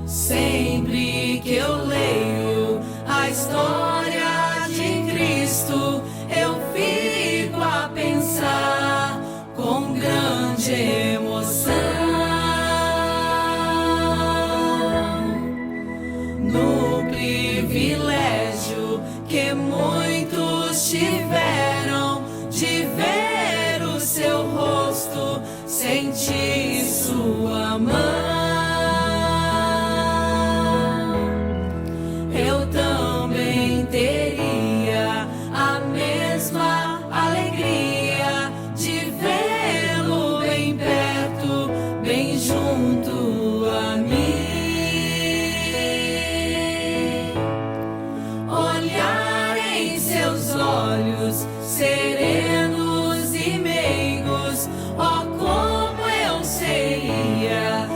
Sempre que eu leio a história de Cristo, eu fico a pensar com grande emoção no privilégio que muitos tiveram de ver o seu rosto, sentir sua mão. Eu também teria a mesma alegria de vê-lo bem perto, bem junto a mim. Olhar em seus olhos serenos e meigos, oh, como eu seria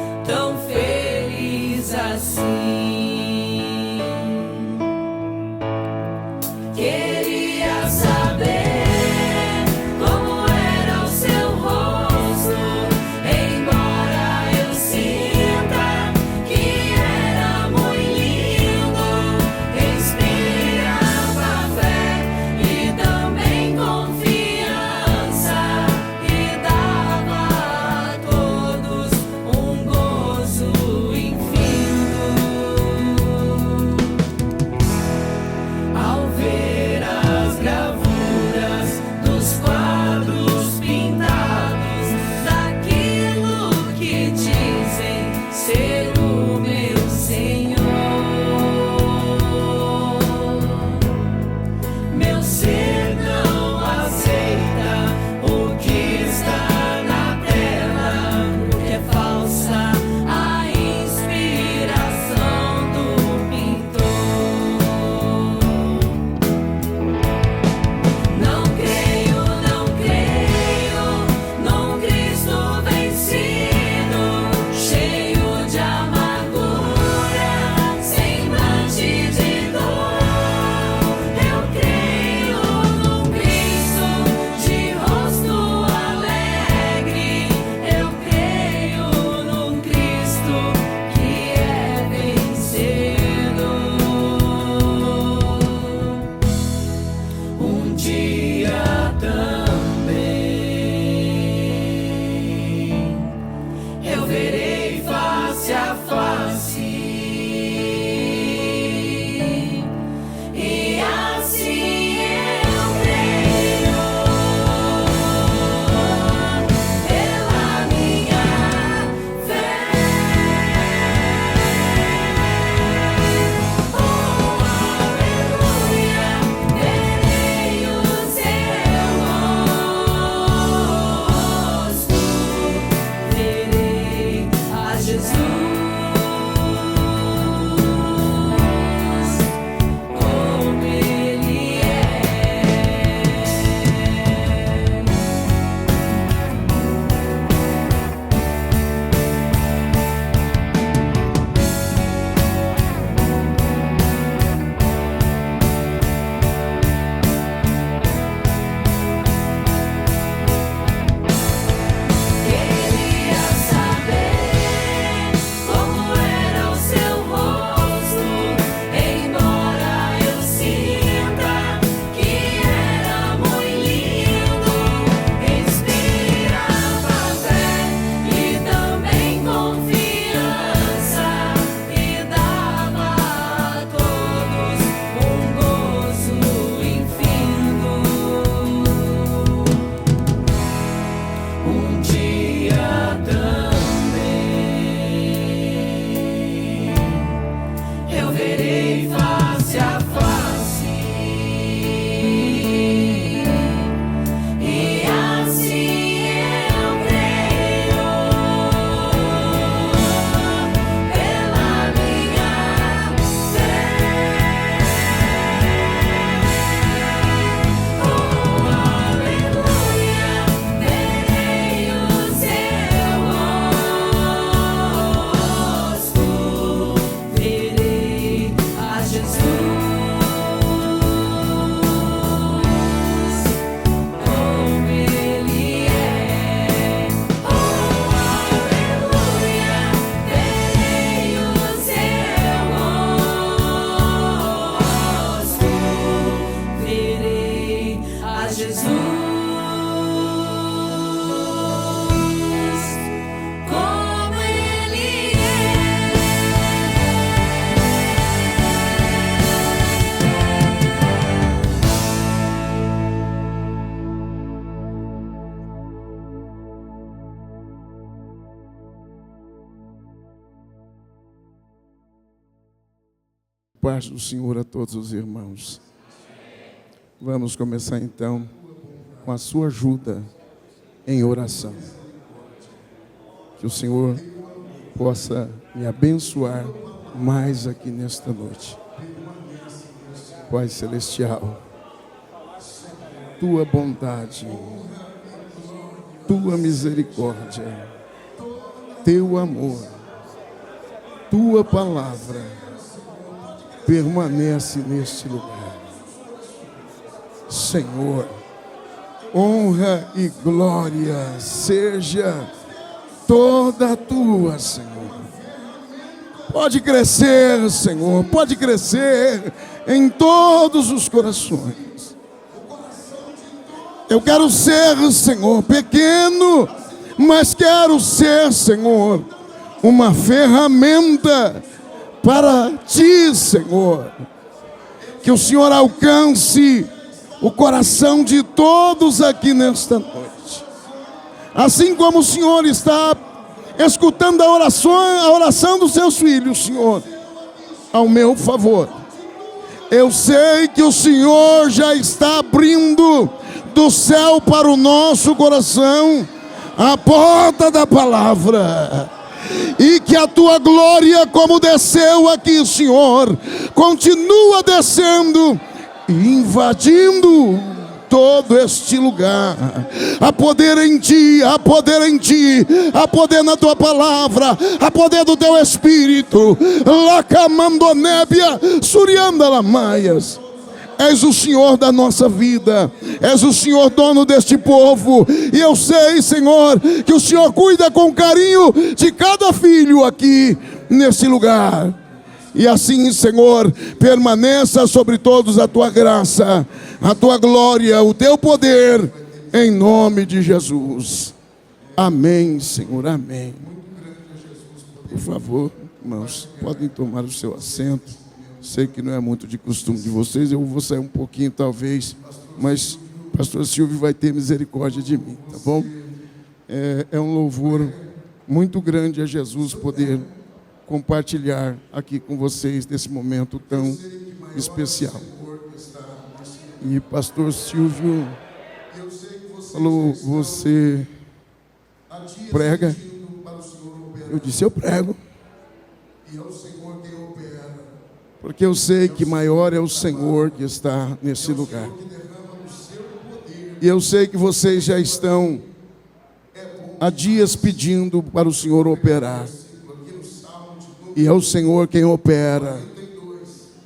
paz do Senhor a todos os irmãos. Vamos começar então com a sua ajuda em oração. Que o Senhor possa me abençoar mais aqui nesta noite. Pai Celestial, Tua bondade, Tua misericórdia, Teu amor, Tua palavra permanece neste lugar. Senhor, honra e glória seja toda Tua, Senhor. Pode crescer, Senhor, pode crescer em todos os corações. Eu quero ser, Senhor, pequeno, mas quero ser, Senhor, uma ferramenta para Ti, Senhor. Que o Senhor alcance o coração de todos aqui nesta noite. Assim como o Senhor está escutando a oração dos seus filhos, Senhor, ao meu favor. Eu sei que o Senhor já está abrindo do céu para o nosso coração a porta da palavra. E que a Tua glória, como desceu aqui, Senhor, continua descendo e invadindo todo este lugar. Há poder em Ti, há poder em Ti, há poder na Tua palavra, há poder do Teu Espírito. Lacamandonébia, Surianda Lamaias. És o Senhor da nossa vida, és o Senhor dono deste povo, e eu sei, Senhor, que o Senhor cuida com carinho de cada filho aqui nesse lugar. E assim, Senhor, permaneça sobre todos a Tua graça, a Tua glória, o Teu poder, em nome de Jesus. Amém, Senhor, amém. Por favor, irmãos, podem tomar o seu assento. Sei que não é muito de costume de vocês, eu vou sair um pouquinho talvez, mas o pastor Silvio vai ter misericórdia de mim, tá bom? É um louvor muito grande a Jesus poder compartilhar aqui com vocês nesse momento tão especial. E pastor Silvio falou, você prega? Eu disse, eu prego. Porque eu sei que maior é o Senhor que está nesse lugar. E eu sei que vocês já estão há dias pedindo para o Senhor operar. E é o Senhor quem opera.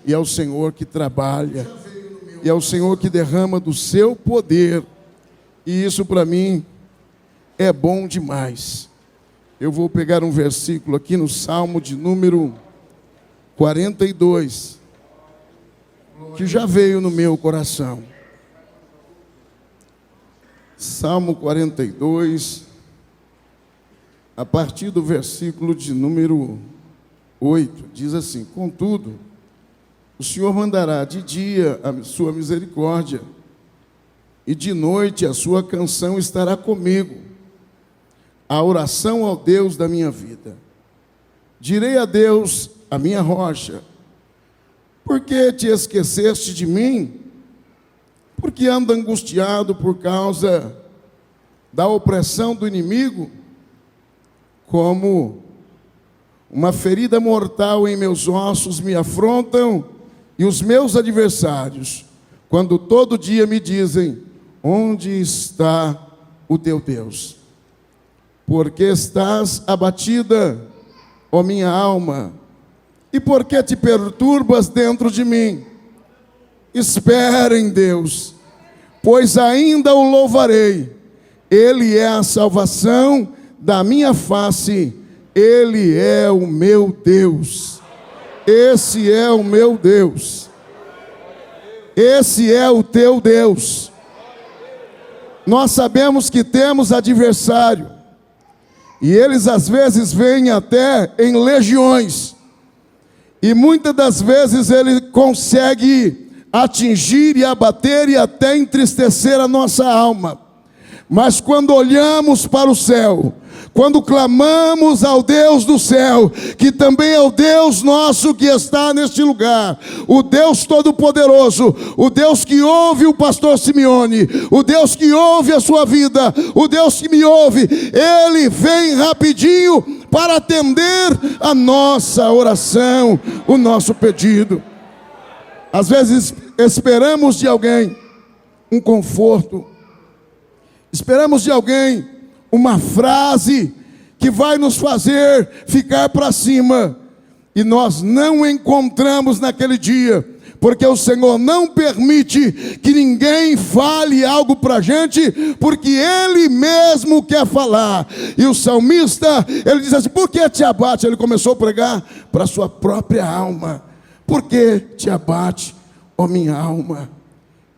E é o Senhor que trabalha. E é o Senhor que derrama do seu poder. E isso para mim é bom demais. Eu vou pegar um versículo aqui no Salmo de número 42, que já veio no meu coração. Salmo 42, a partir do versículo de número 8, diz assim: contudo, o Senhor mandará de dia a sua misericórdia, e de noite a sua canção estará comigo, a oração ao Deus da minha vida. Direi a Deus, a minha rocha, por que te esqueceste de mim? Porque ando angustiado por causa da opressão do inimigo, como uma ferida mortal em meus ossos me afrontam, e os meus adversários, quando todo dia me dizem, onde está o teu Deus? Porque estás abatida, ó minha alma, e por que te perturbas dentro de mim? Espera em Deus, pois ainda o louvarei. Ele é a salvação da minha face, Ele é o meu Deus. Esse é o meu Deus. Esse é o teu Deus. Nós sabemos que temos adversário, e eles às vezes vêm até em legiões, e muitas das vezes ele consegue atingir e abater e até entristecer a nossa alma. Mas quando olhamos para o céu, quando clamamos ao Deus do céu, que também é o Deus nosso que está neste lugar, o Deus Todo-Poderoso, o Deus que ouve o pastor Simeone, o Deus que ouve a sua vida, o Deus que me ouve, Ele vem rapidinho para atender a nossa oração, o nosso pedido. Às vezes esperamos de alguém um conforto, esperamos de alguém uma frase que vai nos fazer ficar para cima, e nós não encontramos naquele dia, porque o Senhor não permite que ninguém fale algo para a gente, porque Ele mesmo quer falar. E o salmista, ele diz assim: por que te abate? Ele começou a pregar para a sua própria alma. Por que te abate, ó minha alma?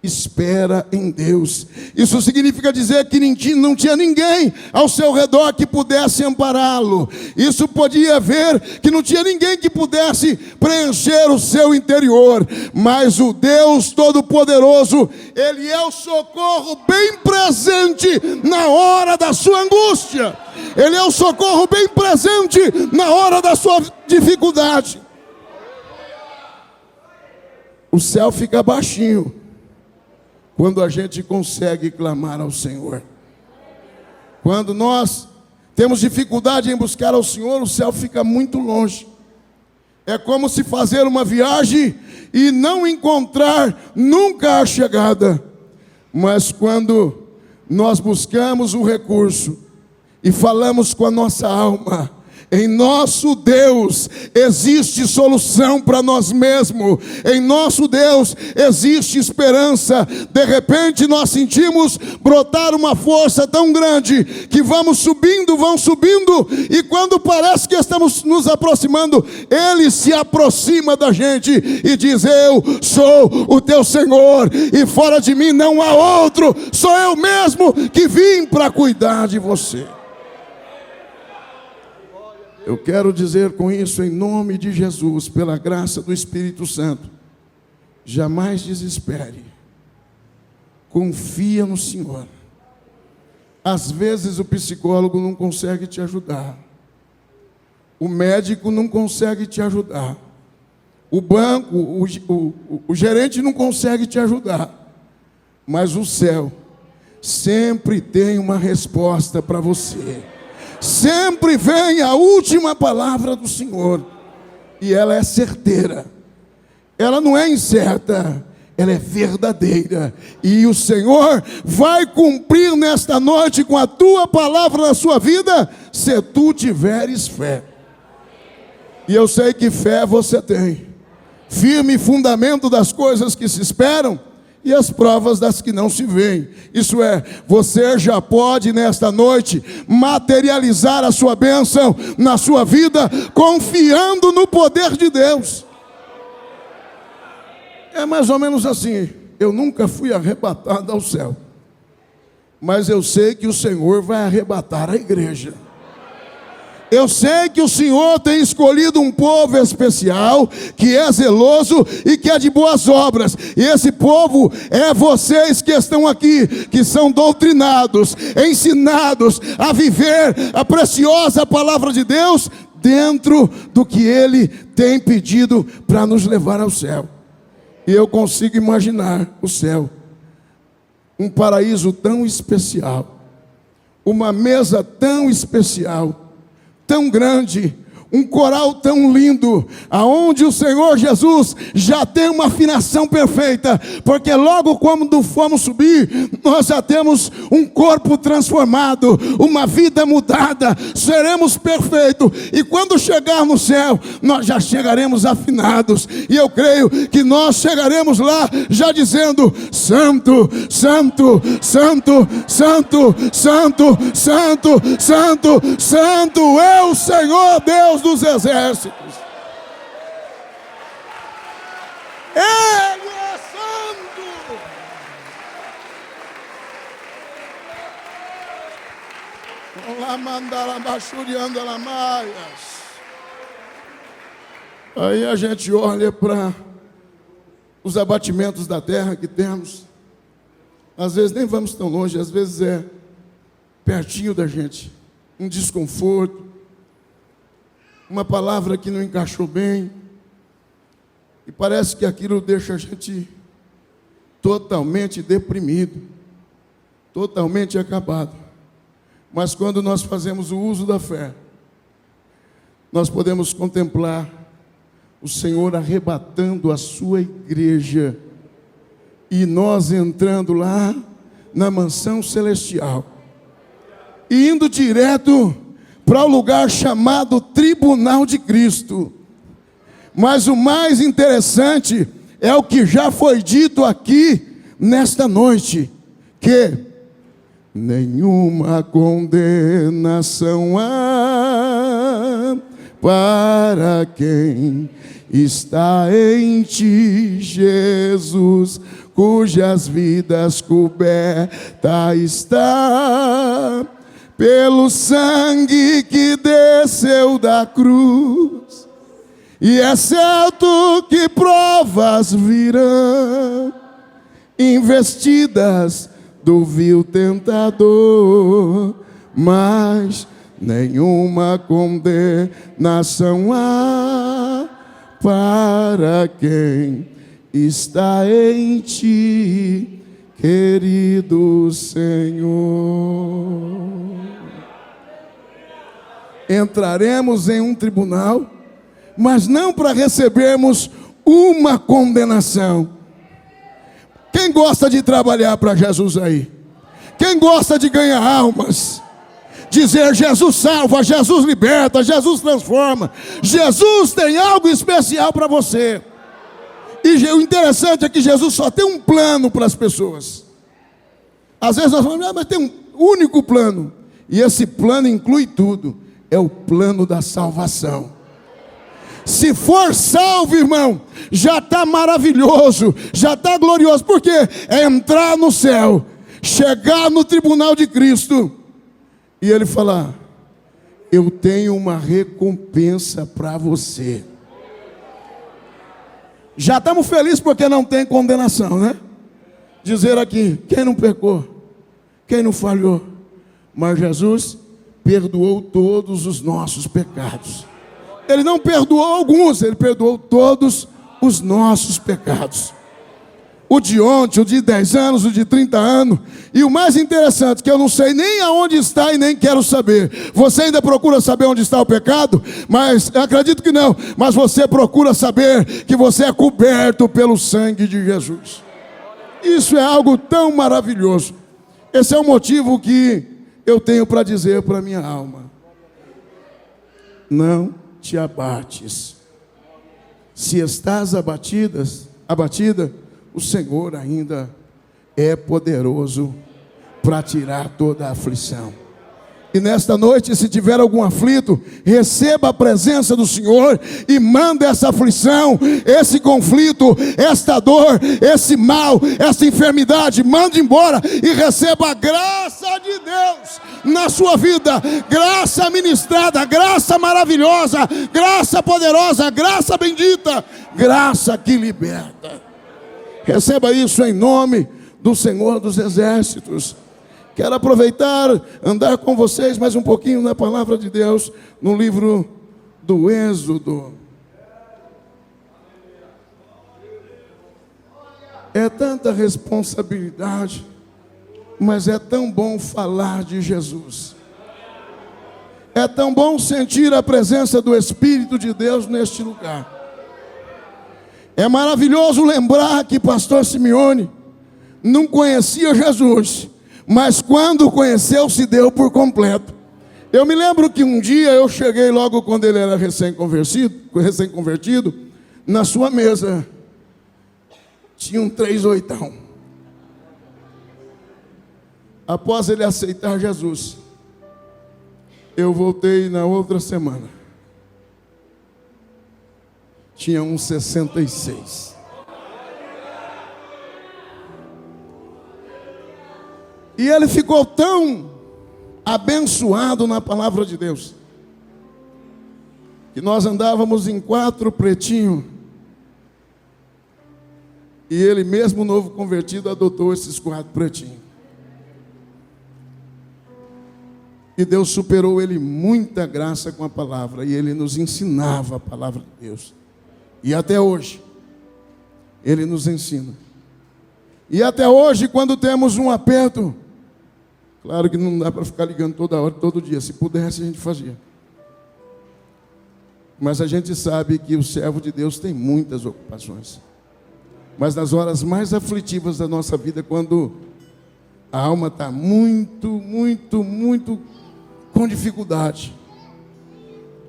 Espera em Deus. Isso significa dizer que não tinha ninguém ao seu redor que pudesse ampará-lo. Isso podia ver que não tinha ninguém que pudesse preencher o seu interior. Mas o Deus Todo-Poderoso, Ele é o socorro bem presente na hora da sua angústia. Ele é o socorro bem presente na hora da sua dificuldade. O céu fica baixinho quando a gente consegue clamar ao Senhor. Quando nós temos dificuldade em buscar ao Senhor, o céu fica muito longe. É como se fazer uma viagem e não encontrar nunca a chegada. Mas quando nós buscamos o recurso e falamos com a nossa alma, em nosso Deus existe solução para nós mesmos. Em nosso Deus existe esperança. De repente nós sentimos brotar uma força tão grande que vamos subindo, e quando parece que estamos nos aproximando, Ele se aproxima da gente e diz: eu sou o teu Senhor, e fora de mim não há outro. Sou eu mesmo que vim para cuidar de você. Eu quero dizer com isso, em nome de Jesus, pela graça do Espírito Santo: jamais desespere, confia no Senhor. Às vezes o psicólogo não consegue te ajudar, o médico não consegue te ajudar, o banco, o gerente não consegue te ajudar, mas o céu sempre tem uma resposta para você. Sempre vem a última palavra do Senhor, e ela é certeira, ela não é incerta, ela é verdadeira, e o Senhor vai cumprir nesta noite com a tua palavra na sua vida, se tu tiveres fé. E eu sei que fé você tem, firme fundamento das coisas que se esperam, e as provas das que não se veem. Isso é, você já pode nesta noite materializar a sua bênção na sua vida, confiando no poder de Deus. É mais ou menos assim: eu nunca fui arrebatado ao céu, mas eu sei que o Senhor vai arrebatar a igreja. Eu sei que o Senhor tem escolhido um povo especial, que é zeloso e que é de boas obras. E esse povo é vocês que estão aqui, que são doutrinados, ensinados a viver a preciosa palavra de Deus dentro do que Ele tem pedido para nos levar ao céu. E eu consigo imaginar o céu, um paraíso tão especial, uma mesa tão especial, tão grande, um coral tão lindo, aonde o Senhor Jesus já tem uma afinação perfeita, porque logo quando formos subir, nós já temos um corpo transformado, uma vida mudada, seremos perfeitos, e quando chegar no céu, nós já chegaremos afinados, e eu creio que nós chegaremos lá já dizendo: Santo, Santo, Santo, Santo, Santo, Santo, Santo, Santo é o Senhor Deus dos exércitos. Ele é santo. Lá mandar abaixuriando a maias. Aí a gente olha para os abatimentos da terra que temos. Às vezes nem vamos tão longe, às vezes é pertinho da gente. um desconforto, uma palavra que não encaixou bem, e parece que aquilo deixa a gente totalmente deprimido, totalmente acabado. Mas quando nós fazemos o uso da fé, nós podemos contemplar o Senhor arrebatando a sua igreja e nós entrando lá na mansão celestial e indo direto para o lugar chamado Tribunal de Cristo. Mas o mais interessante é o que já foi dito aqui nesta noite, que nenhuma condenação há para quem está em ti, Jesus, cujas vidas coberta está pelo sangue que desceu da cruz. E é certo que provas virão, investidas do vil tentador, mas nenhuma condenação há para quem está em ti, querido Senhor. Entraremos em um tribunal, mas não para recebermos uma condenação. Quem gosta de trabalhar para Jesus aí? Quem gosta de ganhar almas? Dizer Jesus salva, Jesus liberta, Jesus transforma. Jesus tem algo especial para você. E o interessante é que Jesus só tem um plano para as pessoas. Às vezes nós falamos, mas tem um único plano. E esse plano inclui tudo. É o plano da salvação. Se for salvo, irmão, já está maravilhoso, já está glorioso. Por quê? É entrar no céu, chegar no tribunal de Cristo e Ele falar: eu tenho uma recompensa para você. Já estamos felizes porque não tem condenação, né? Dizer aqui, quem não pecou, quem não falhou, mas Jesus perdoou todos os nossos pecados. Ele não perdoou alguns, Ele perdoou todos os nossos pecados. O de ontem, o de 10 anos, o de 30 anos. E o mais interessante, que eu não sei nem aonde está e nem quero saber. Você ainda procura saber onde está o pecado? Mas eu acredito que não. Mas você procura saber que você é coberto pelo sangue de Jesus. Isso é algo tão maravilhoso. Esse é o motivo que eu tenho para dizer para a minha alma: não te abates. Se estás abatida, o Senhor ainda é poderoso para tirar toda a aflição. E nesta noite, se tiver algum aflito, receba a presença do Senhor e manda essa aflição, esse conflito, esta dor, esse mal, essa enfermidade, manda embora e receba a graça de Deus na sua vida. Graça ministrada, graça maravilhosa, graça poderosa, graça bendita, graça que liberta. Receba isso em nome do Senhor dos Exércitos. Quero aproveitar, andar com vocês mais um pouquinho na palavra de Deus, no livro do Êxodo. É tanta responsabilidade, mas é tão bom falar de Jesus. É tão bom sentir a presença do Espírito de Deus neste lugar. É maravilhoso lembrar que pastor Simeone não conhecia Jesus, mas quando o conheceu, se deu por completo. Eu me lembro que um dia eu cheguei logo quando ele era recém-convertido, na sua mesa tinha um 3/8. Após ele aceitar Jesus, eu voltei na outra semana, tinha um 66. E ele ficou tão abençoado na palavra de Deus, que nós andávamos em 4 pretinhos, e ele mesmo novo convertido adotou esses 4 pretinhos. E Deus superou ele muita graça com a palavra. E ele nos ensinava a palavra de Deus. E até hoje, ele nos ensina. E até hoje, quando temos um aperto, claro que não dá para ficar ligando toda hora, todo dia. Se pudesse, a gente fazia. Mas a gente sabe que o servo de Deus tem muitas ocupações. Mas nas horas mais aflitivas da nossa vida, quando a alma está muito com dificuldade,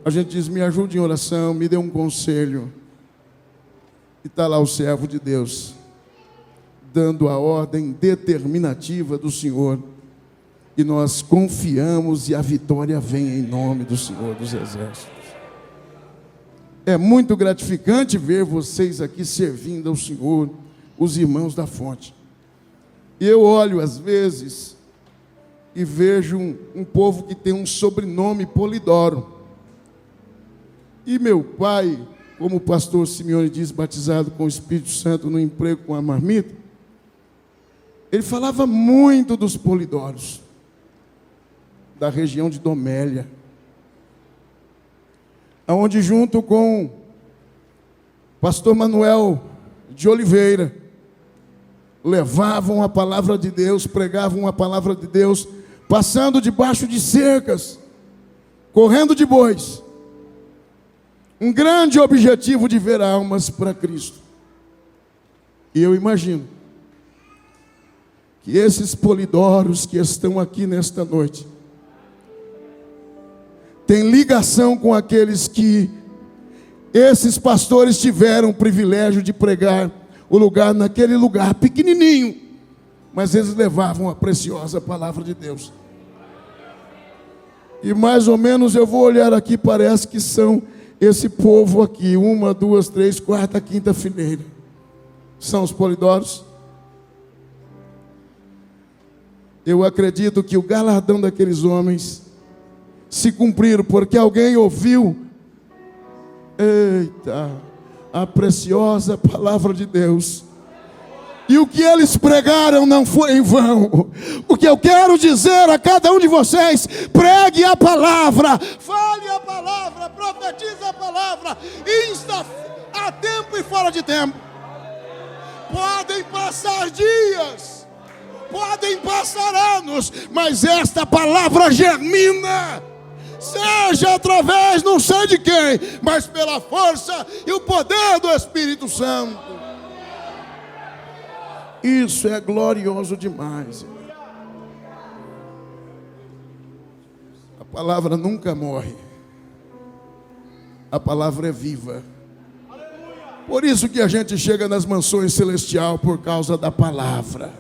a gente diz: me ajude em oração, me dê um conselho. E está lá o servo de Deus, dando a ordem determinativa do Senhor. E nós confiamos e a vitória vem em nome do Senhor dos Exércitos. É muito gratificante ver vocês aqui servindo ao Senhor, os irmãos da fonte. E eu olho às vezes e vejo um povo que tem um sobrenome Polidoro. E meu pai, como o pastor Simeone diz, batizado com o Espírito Santo no emprego com a marmita, ele falava muito dos Polidoros, da região de Domélia, onde junto com o pastor Manuel de Oliveira, levavam a palavra de Deus, pregavam a palavra de Deus, passando debaixo de cercas, correndo de bois. Um grande objetivo de ver almas para Cristo. E eu imagino que esses polidoros que estão aqui nesta noite têm ligação com aqueles que esses pastores tiveram o privilégio de pregar o lugar, naquele lugar pequenininho, mas eles levavam a preciosa palavra de Deus. E mais ou menos eu vou olhar aqui, parece que são esse povo aqui, 1, 2, 3, 4, 5 fileira. São os polidoros. Eu acredito que o galardão daqueles homens se cumpriram, porque alguém ouviu, eita, a preciosa palavra de Deus. E o que eles pregaram não foi em vão. O que eu quero dizer a cada um de vocês: pregue a palavra, fale a palavra, profetize a palavra, insta a tempo e fora de tempo. Podem passar dias, podem passar anos, mas esta palavra germina, seja através não sei de quem, mas pela força e o poder do Espírito Santo. Isso é glorioso demais. A palavra nunca morre. A palavra é viva. Por isso que a gente chega nas mansões celestiais, por causa da palavra.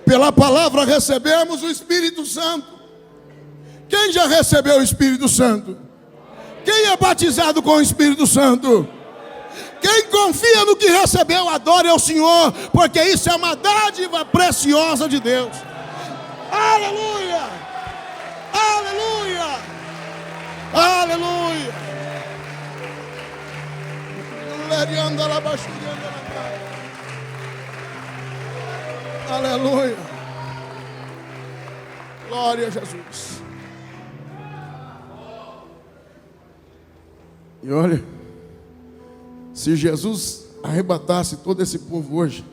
Pela palavra recebemos o Espírito Santo. Quem já recebeu o Espírito Santo? Quem é batizado com o Espírito Santo? Quem confia no que recebeu, adore ao Senhor, porque isso é uma dádiva preciosa de Deus. Aleluia! Aleluia! Aleluia! Aleluia! Glória a Jesus. E olha, se Jesus arrebatasse todo esse povo hoje,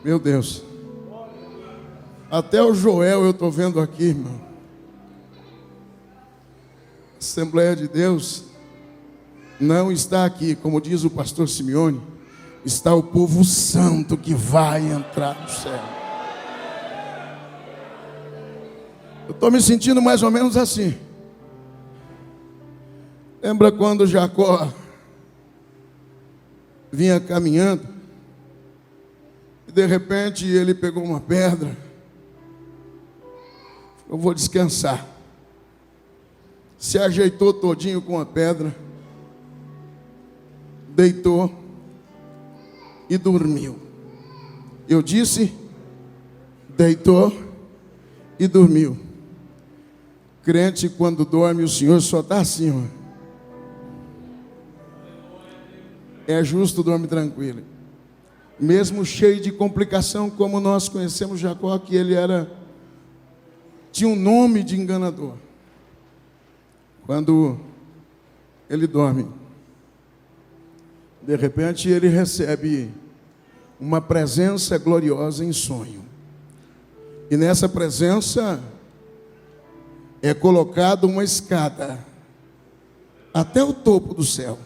meu Deus, até o Joel eu estou vendo aqui, irmão. Assembleia de Deus não está aqui, como diz o pastor Simeone, está o povo santo que vai entrar no céu. Eu estou me sentindo mais ou menos assim. Lembra quando Jacó vinha caminhando e de repente ele pegou uma pedra, eu vou descansar, se ajeitou todinho com a pedra, deitou e dormiu. Eu disse, deitou e dormiu. Crente, quando dorme, o Senhor só está assim, ó. É justo, dorme tranquilo. Mesmo cheio de complicação, como nós conhecemos Jacó, que ele era tinha um nome de enganador. Quando ele dorme, de repente ele recebe uma presença gloriosa em sonho. E nessa presença é colocada uma escada até o topo do céu.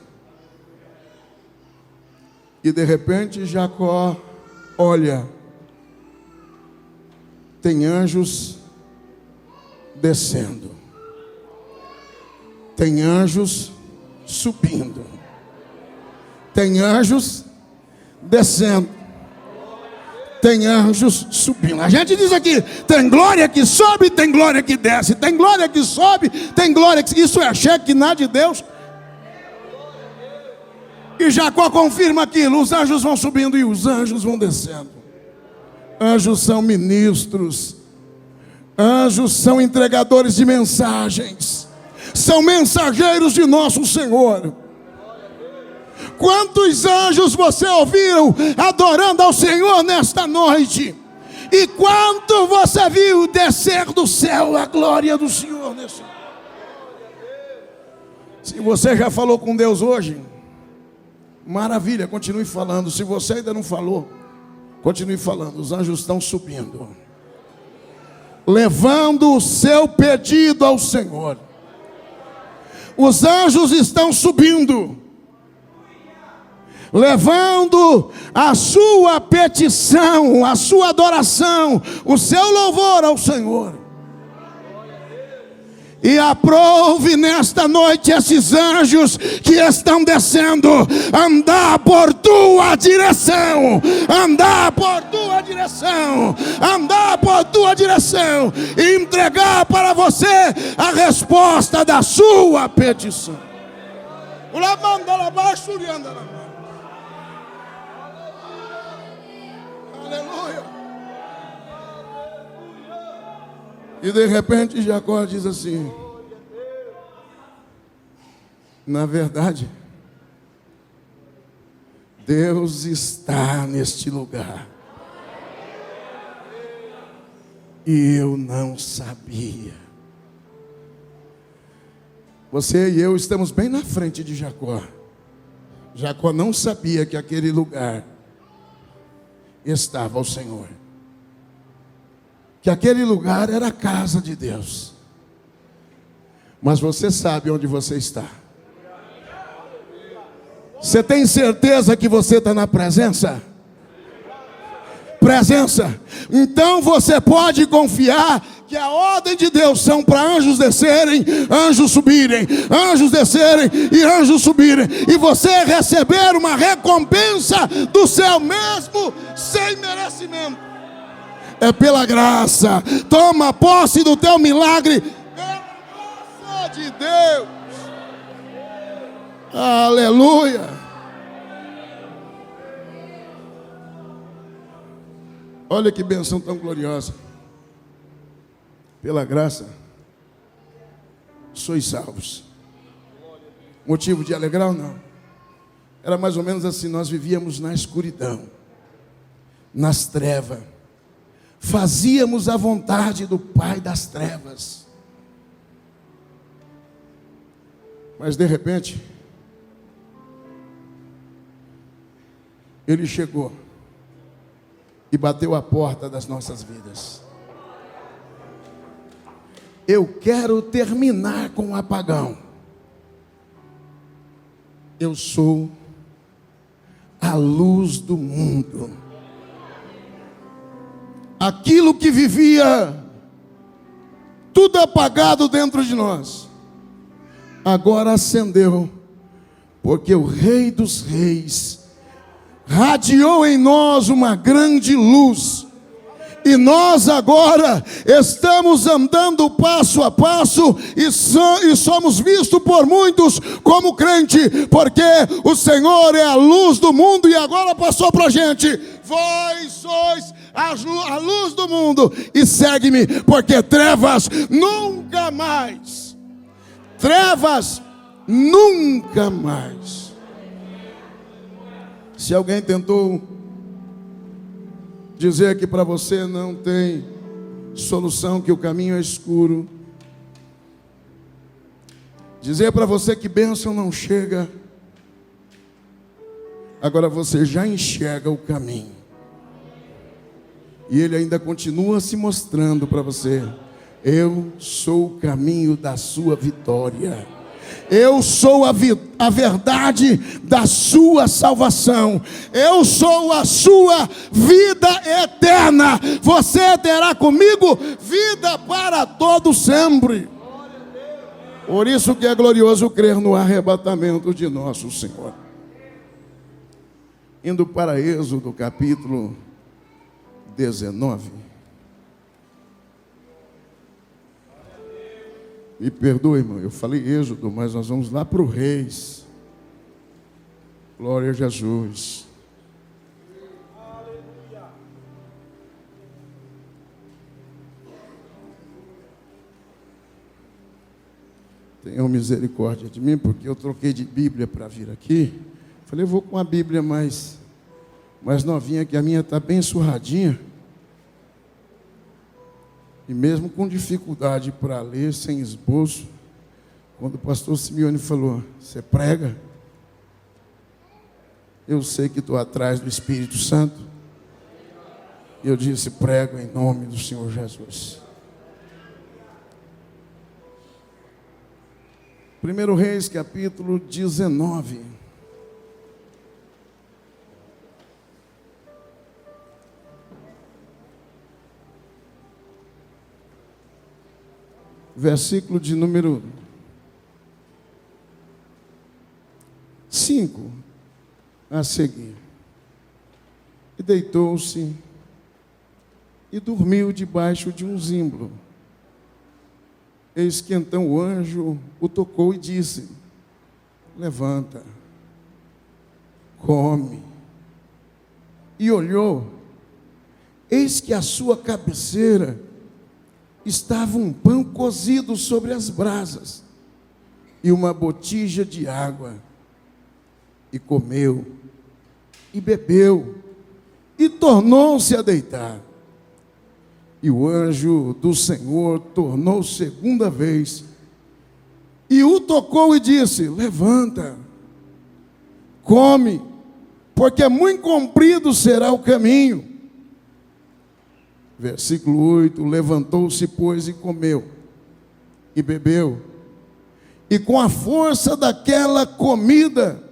E de repente Jacó olha, tem anjos descendo, tem anjos subindo, tem anjos descendo, tem anjos subindo. A gente diz aqui, tem glória que sobe, tem glória que desce, tem glória que sobe, tem glória que... Isso é Shekinah de Deus. E Jacó confirma aquilo, os anjos vão subindo e os anjos vão descendo. Anjos são ministros, anjos são entregadores de mensagens, são mensageiros de nosso Senhor. Quantos anjos você ouviu adorando ao Senhor nesta noite? E quanto você viu descer do céu a glória do Senhor nesse... Se você já falou com Deus hoje, maravilha, continue falando. Se você ainda não falou, continue falando. Os anjos estão subindo, levando o seu pedido ao Senhor. Os anjos estão subindo, levando a sua petição, a sua adoração, o seu louvor ao Senhor. E aprove nesta noite esses anjos que estão descendo, andar por tua direção, andar por tua direção, andar por tua direção, e entregar para você a resposta da sua petição. Aleluia. E de repente Jacó diz assim: na verdade, Deus está neste lugar, e eu não sabia. Você e eu estamos bem na frente de Jacó. Jacó não sabia que aquele lugar estava o Senhor, que aquele lugar era a casa de Deus. Mas você sabe onde você está. Você tem certeza que você está na presença? Presença. Então você pode confiar que a ordem de Deus são para anjos descerem, anjos subirem, anjos descerem e anjos subirem, e você receber uma recompensa do céu mesmo sem merecimento. É pela graça. Toma posse do teu milagre pela graça de Deus. Aleluia. Olha que bênção tão gloriosa. Pela graça sois salvos. Motivo de alegrar ou não? Era mais ou menos assim. Nós vivíamos na escuridão, nas trevas, fazíamos a vontade do pai das trevas. Mas de repente Ele chegou e bateu a porta das nossas vidas. Eu quero terminar com o apagão. Eu sou a luz do mundo. Aquilo que vivia tudo apagado dentro de nós, agora acendeu, porque o Rei dos Reis radiou em nós uma grande luz. E nós agora estamos andando passo a passo e somos vistos por muitos como crente, porque o Senhor é a luz do mundo. E agora passou para a gente: vós sois a luz do mundo, e segue-me, porque trevas nunca mais, trevas nunca mais. Se alguém tentou dizer que para você não tem solução, que o caminho é escuro. Dizer para você que bênção não chega. Agora você já enxerga o caminho. E ele ainda continua se mostrando para você. Eu sou o caminho da sua vitória. Eu sou a verdade da sua salvação. Eu sou a sua vida eterna. Você terá comigo vida para todo sempre. Por isso que é glorioso crer no arrebatamento de nosso Senhor. Indo para Êxodo capítulo 19. Me perdoe, irmão, eu falei Êxodo, mas nós vamos lá para o Reis. Glória a Jesus. Tenham misericórdia de mim, porque eu troquei de Bíblia para vir aqui. Falei, eu vou com a Bíblia mais novinha, que a minha está bem surradinha. E mesmo com dificuldade para ler, sem esboço, quando o pastor Simeone falou, você prega? Eu sei que estou atrás do Espírito Santo. E eu disse, prego em nome do Senhor Jesus. 1 Reis, capítulo 19. Versículo de número 5 a seguir. E deitou-se e dormiu debaixo de um zimbro. Eis que então o anjo o tocou e disse, levanta, come. E olhou, eis que à sua cabeceira estava um pão cozido sobre as brasas e uma botija de água. E comeu, e bebeu, e tornou-se a deitar. E o anjo do Senhor tornou segunda vez, e o tocou e disse, levanta, come, porque muito comprido será o caminho. Versículo 8, levantou-se, pois, e comeu, e bebeu, e com a força daquela comida,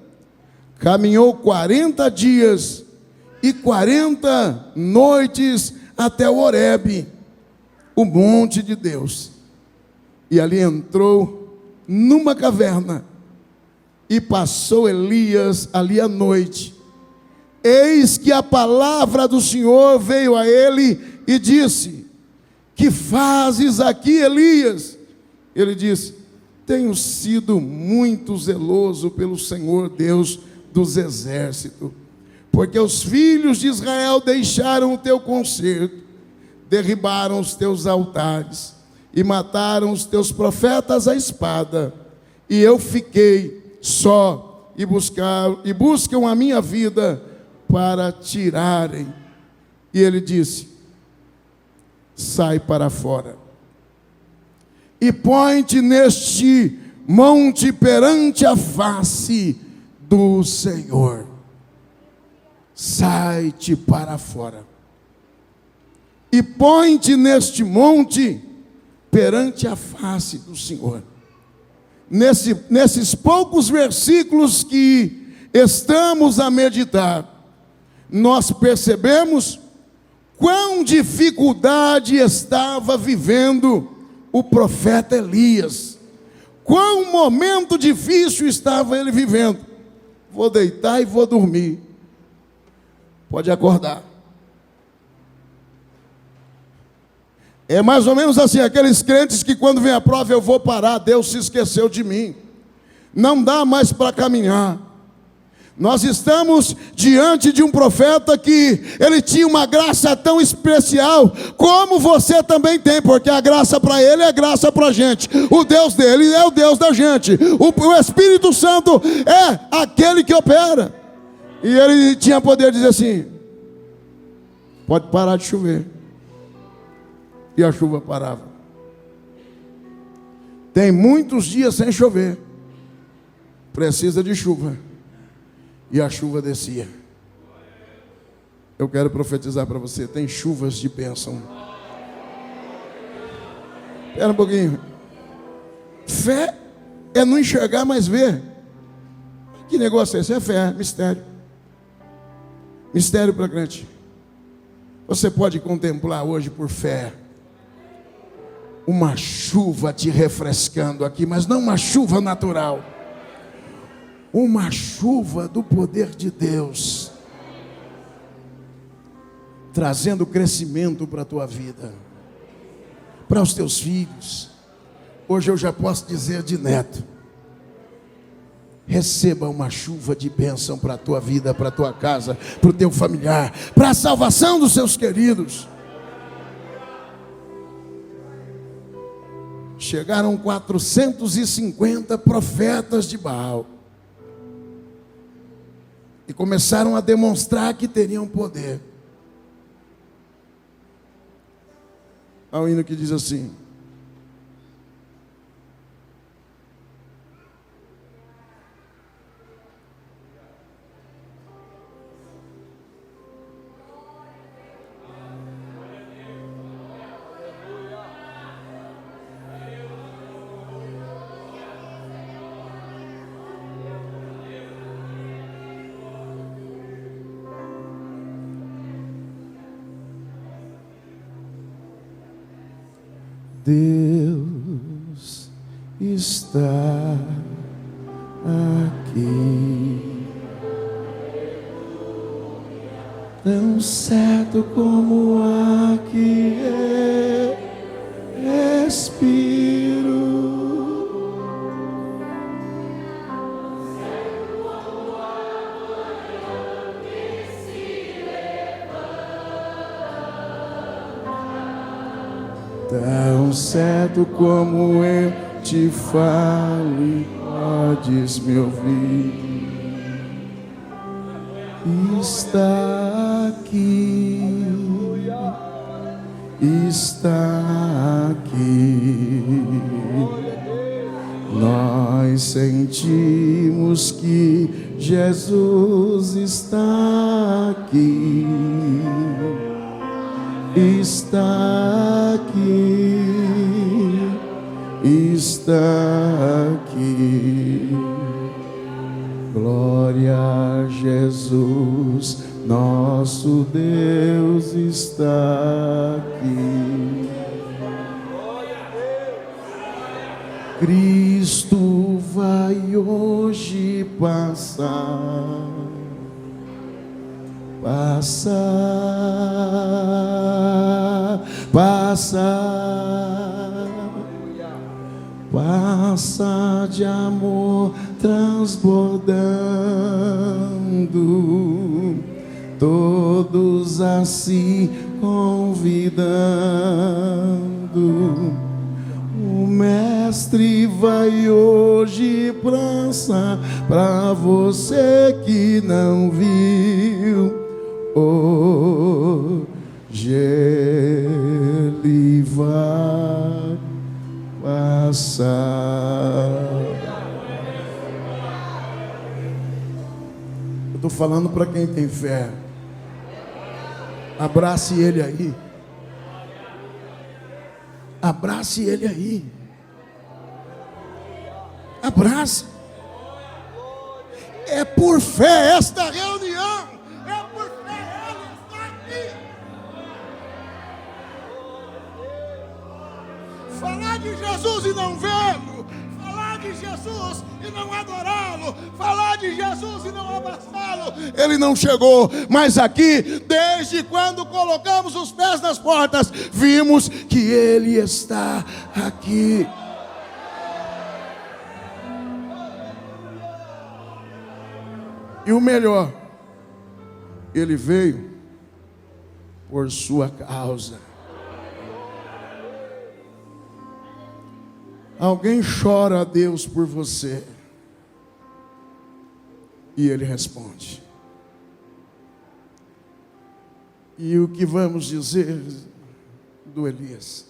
caminhou 40 dias e 40 noites até o Horebe, o monte de Deus. E ali entrou numa caverna, e passou Elias ali a noite. Eis que a palavra do Senhor veio a ele e disse, que fazes aqui, Elias? Ele disse, tenho sido muito zeloso pelo Senhor Deus dos exércitos, porque os filhos de Israel deixaram o teu concerto, derribaram os teus altares e mataram os teus profetas à espada, e eu fiquei só e buscam a minha vida para tirarem. E ele disse, sai para fora e põe-te neste monte perante a face do Senhor. Sai-te para fora e põe-te neste monte perante a face do Senhor. Nesses poucos versículos que estamos a meditar, nós percebemos quão dificuldade estava vivendo o profeta Elias. Quão momento difícil estava ele vivendo. Vou deitar e vou dormir. Pode acordar. É mais ou menos assim, aqueles crentes que quando vem a prova eu vou parar, Deus se esqueceu de mim. Não dá mais para caminhar. Nós estamos diante de um profeta que ele tinha uma graça tão especial, como você também tem, porque a graça para ele é graça para a gente. O Deus dele é o Deus da gente. O Espírito Santo é aquele que opera. E ele tinha poder de dizer assim, pode parar de chover. e a chuva parava. Tem muitos dias sem chover, precisa de chuva, e a chuva descia. Eu quero profetizar para você, tem chuvas de bênção. Espera um pouquinho. Fé é não enxergar, mas ver. Que negócio é esse? É fé, mistério. Mistério para crente. Você pode contemplar hoje por fé uma chuva te refrescando aqui, mas não uma chuva natural. Uma chuva do poder de Deus, trazendo crescimento para a tua vida, para os teus filhos. Hoje eu já posso dizer de neto: receba uma chuva de bênção para a tua vida, para a tua casa, para o teu familiar, para a salvação dos seus queridos. Chegaram 450 profetas de Baal e começaram a demonstrar que teriam poder. Há um hino que diz assim: Deus está aqui, tão certo como aqui respiro. Tão certo como eu te falo e podes me ouvir, está aqui, está aqui. Nós sentimos que Jesus está aqui, está aqui, está aqui. Glória a Jesus, nosso Deus está aqui. Cristo vai hoje passar, passa de amor transbordando, todos a se convidando. O Mestre vai hoje passar, para você que não viu, hoje ele vai passar. Eu estou falando para quem tem fé. Abrace ele aí. Abrace ele aí. Abrace. É por fé esta reunião. É por fé ele está aqui. Falar de Jesus e não vê-lo. Falar de Jesus e não adorá-lo. Falar de Jesus e não abraçá-lo. Ele não chegou, mas aqui, desde quando colocamos os pés nas portas, vimos que ele está aqui. E o melhor, ele veio por sua causa. Alguém chora a Deus por você e ele responde. E o que vamos dizer do Elias.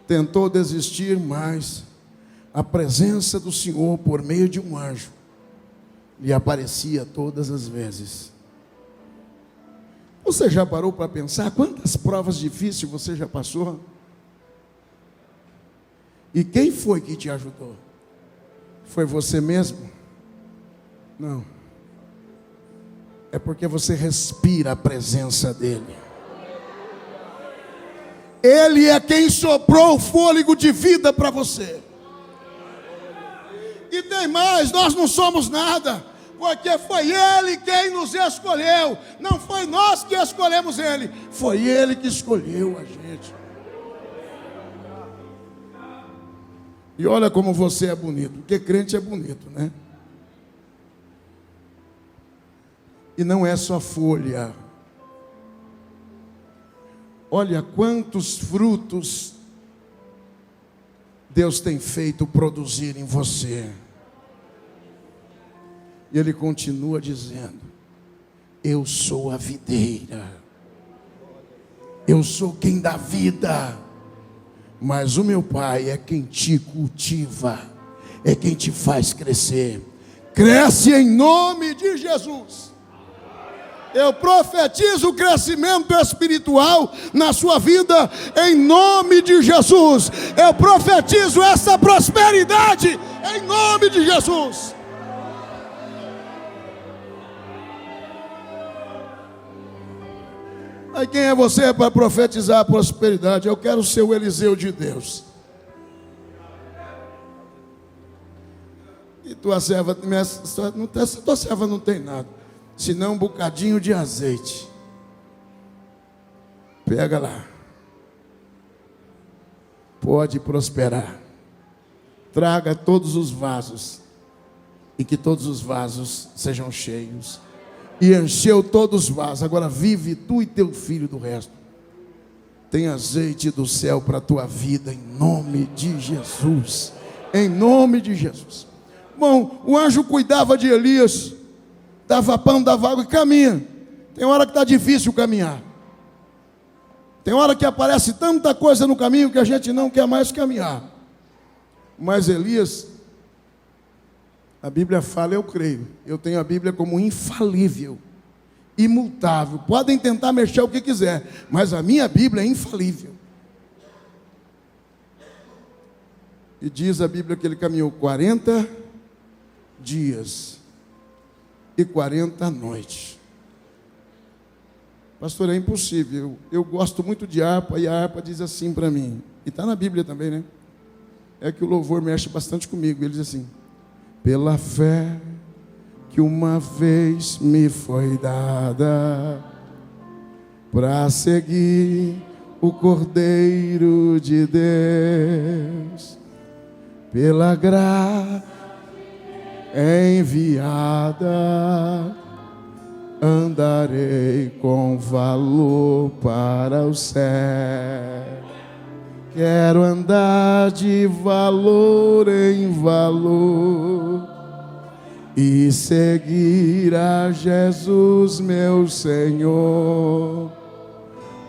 Tentou desistir, mas a presença do Senhor, por meio de um anjo, lhe aparecia todas as vezes. Você já parou para pensar quantas provas difíceis você já passou? E quem foi que te ajudou? Foi você mesmo? Não. É porque você respira a presença dEle. Ele é quem soprou o fôlego de vida para você. E tem mais, nós não somos nada, porque foi Ele quem nos escolheu. Não foi nós que escolhemos Ele, foi Ele que escolheu a gente. E olha como você é bonito, porque crente é bonito, né? E não é só folha. Olha quantos frutos Deus tem feito produzir em você. E Ele continua dizendo: eu sou a videira, eu sou quem dá vida, mas o meu Pai é quem te cultiva, é quem te faz crescer. Cresce em nome de Jesus. Eu profetizo o crescimento espiritual na sua vida, em nome de Jesus. Eu profetizo essa prosperidade, em nome de Jesus. Aí quem é você para profetizar a prosperidade? Eu quero ser o Eliseu de Deus. E tua serva, tua serva não tem nada, senão um bocadinho de azeite. Pega lá. Pode prosperar. Traga todos os vasos, e que todos os vasos sejam cheios. E encheu todos os vasos. Agora vive tu e teu filho do resto. Tem azeite do céu para a tua vida, em nome de Jesus. Em nome de Jesus. Bom, o anjo cuidava de Elias, dava pão, dava água e caminha. Tem hora que está difícil caminhar. Tem hora que aparece tanta coisa no caminho que a gente não quer mais caminhar. Mas Elias, a Bíblia fala, eu creio, eu tenho a Bíblia como infalível, imutável. Podem tentar mexer o que quiser, mas a minha Bíblia é infalível. E diz a Bíblia que ele caminhou 40 dias e 40 noites. Pastor, é impossível. Eu gosto muito de harpa, e a harpa diz assim para mim, e está na Bíblia também, né? É que o louvor mexe bastante comigo. Ele diz assim: pela fé que uma vez me foi dada, para seguir o Cordeiro de Deus, pela graça enviada, andarei com valor para o céu. Quero andar de valor em valor e seguir a Jesus, meu Senhor,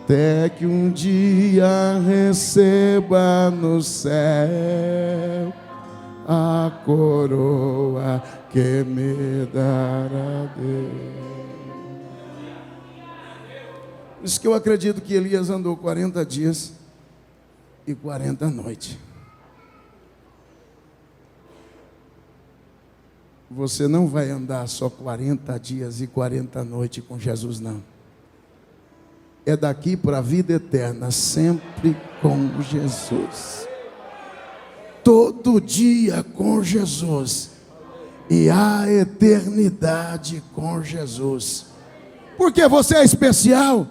até que um dia receba no céu a coroa que me dará Deus. Por isso que eu acredito que Elias andou 40 dias e 40 noites. Você não vai andar só 40 dias e 40 noites com Jesus, não. É daqui para a vida eterna, sempre com Jesus. Todo dia com Jesus. E a eternidade com Jesus. Porque você é especial?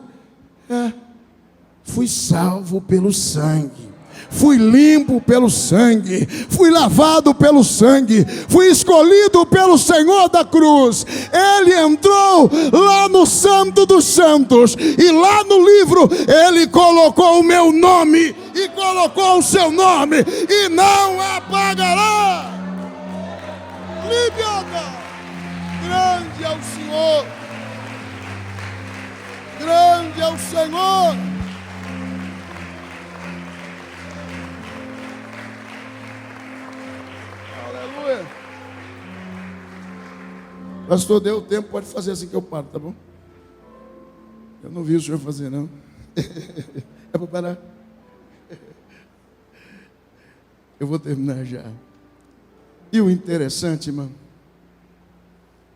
Fui salvo pelo sangue. Fui limpo pelo sangue, fui lavado pelo sangue, fui escolhido pelo Senhor da cruz. Ele entrou lá no Santo dos Santos, e lá no livro Ele colocou o meu nome, e colocou o seu nome, e não apagará. Líbia, grande é o Senhor, grande é o Senhor. Pastor, deu tempo, pode fazer assim que eu paro, tá bom? Eu não vi o senhor fazer, não. É para parar? Eu vou terminar já. E o interessante, irmão,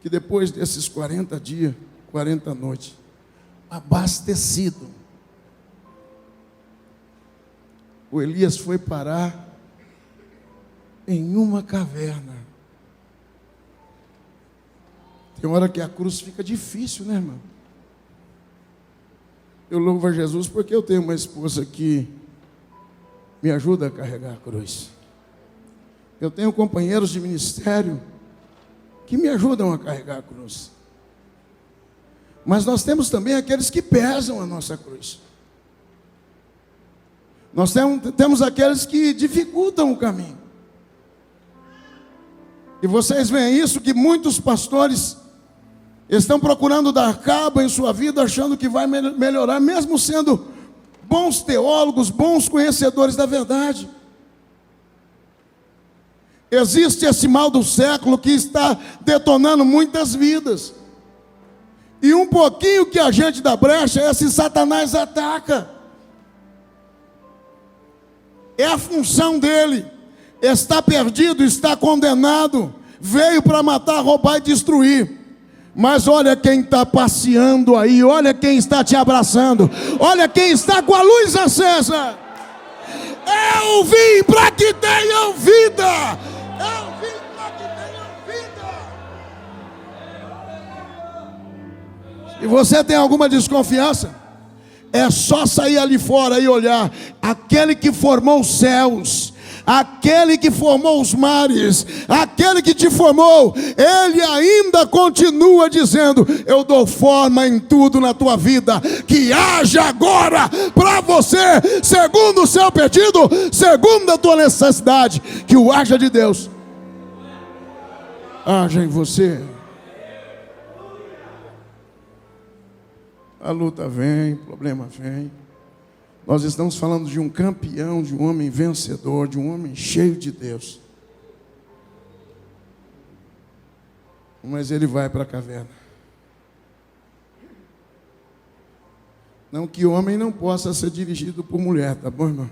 que depois desses 40 dias, 40 noites, abastecido, o Elias foi parar em uma caverna. Tem hora que a cruz fica difícil, né, irmão? Eu louvo a Jesus porque eu tenho uma esposa que me ajuda a carregar a cruz. Eu tenho companheiros de ministério que me ajudam a carregar a cruz. Mas nós temos também aqueles que pesam a nossa cruz. Nós temos aqueles que dificultam o caminho. E vocês veem isso, que muitos pastores estão procurando dar cabo em sua vida, achando que vai melhorar, mesmo sendo bons teólogos, bons conhecedores da verdade. Existe esse mal do século que está detonando muitas vidas. E um pouquinho que a gente dá brecha, esse Satanás ataca. É a função dele. Está perdido, está condenado. Veio para matar, roubar e destruir. Mas olha quem está passeando aí. Olha quem está te abraçando. Olha quem está com a luz acesa. Eu vim para que tenham vida. Eu vim para que tenham vida. Se você tem alguma desconfiança, é só sair ali fora e olhar. Aquele que formou os céus, aquele que formou os mares, aquele que te formou, ele ainda continua dizendo: eu dou forma em tudo na tua vida, que haja agora para você, segundo o seu pedido, segundo a tua necessidade, que o haja de Deus haja em você. A luta vem, o problema vem. Nós estamos falando de um campeão, de um homem vencedor, de um homem cheio de Deus. Mas ele vai para a caverna. Não que homem não possa ser dirigido por mulher, tá bom, irmão?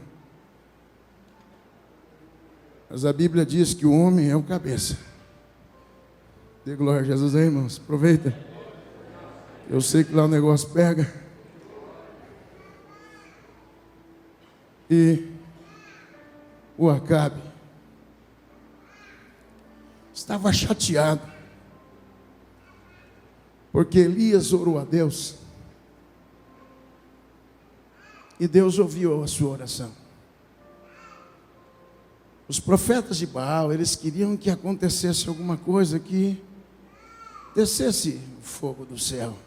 Mas a Bíblia diz que o homem é o cabeça. Dê glória a Jesus aí, irmãos. Aproveita. Eu sei que lá o negócio pega. E o Acabe estava chateado, porque Elias orou a Deus, e Deus ouviu a sua oração. Os profetas de Baal, eles queriam que acontecesse alguma coisa, que descesse o fogo do céu.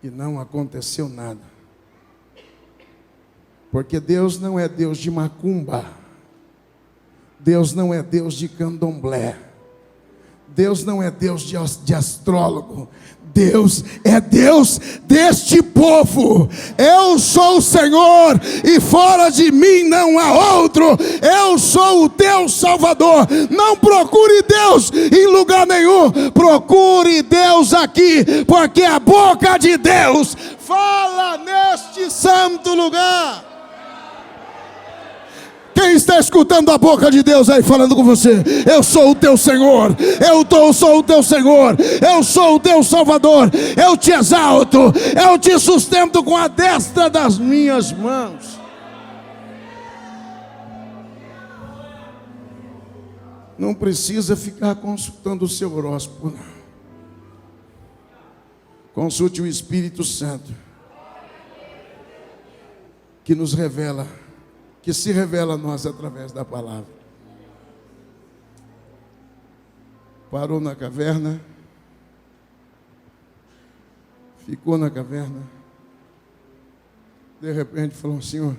E não aconteceu nada. Porque Deus não é Deus de macumba. Deus não é Deus de candomblé. Deus não é Deus de astrólogo. Deus é Deus deste povo. Eu sou o Senhor e fora de mim não há outro. Eu sou o teu Salvador. Não procure Deus em lugar nenhum. Procure Deus aqui, porque a boca de Deus fala neste santo lugar. Quem está escutando a boca de Deus aí falando com você? Eu sou o teu Senhor, sou o teu Senhor, eu sou o teu Salvador, eu te exalto, eu te sustento com a destra das minhas mãos. Não precisa ficar consultando o seu horóscopo, não. Consulte o Espírito Santo, que nos revela, que se revela a nós através da palavra. Parou na caverna, ficou na caverna, de repente falou: Senhor,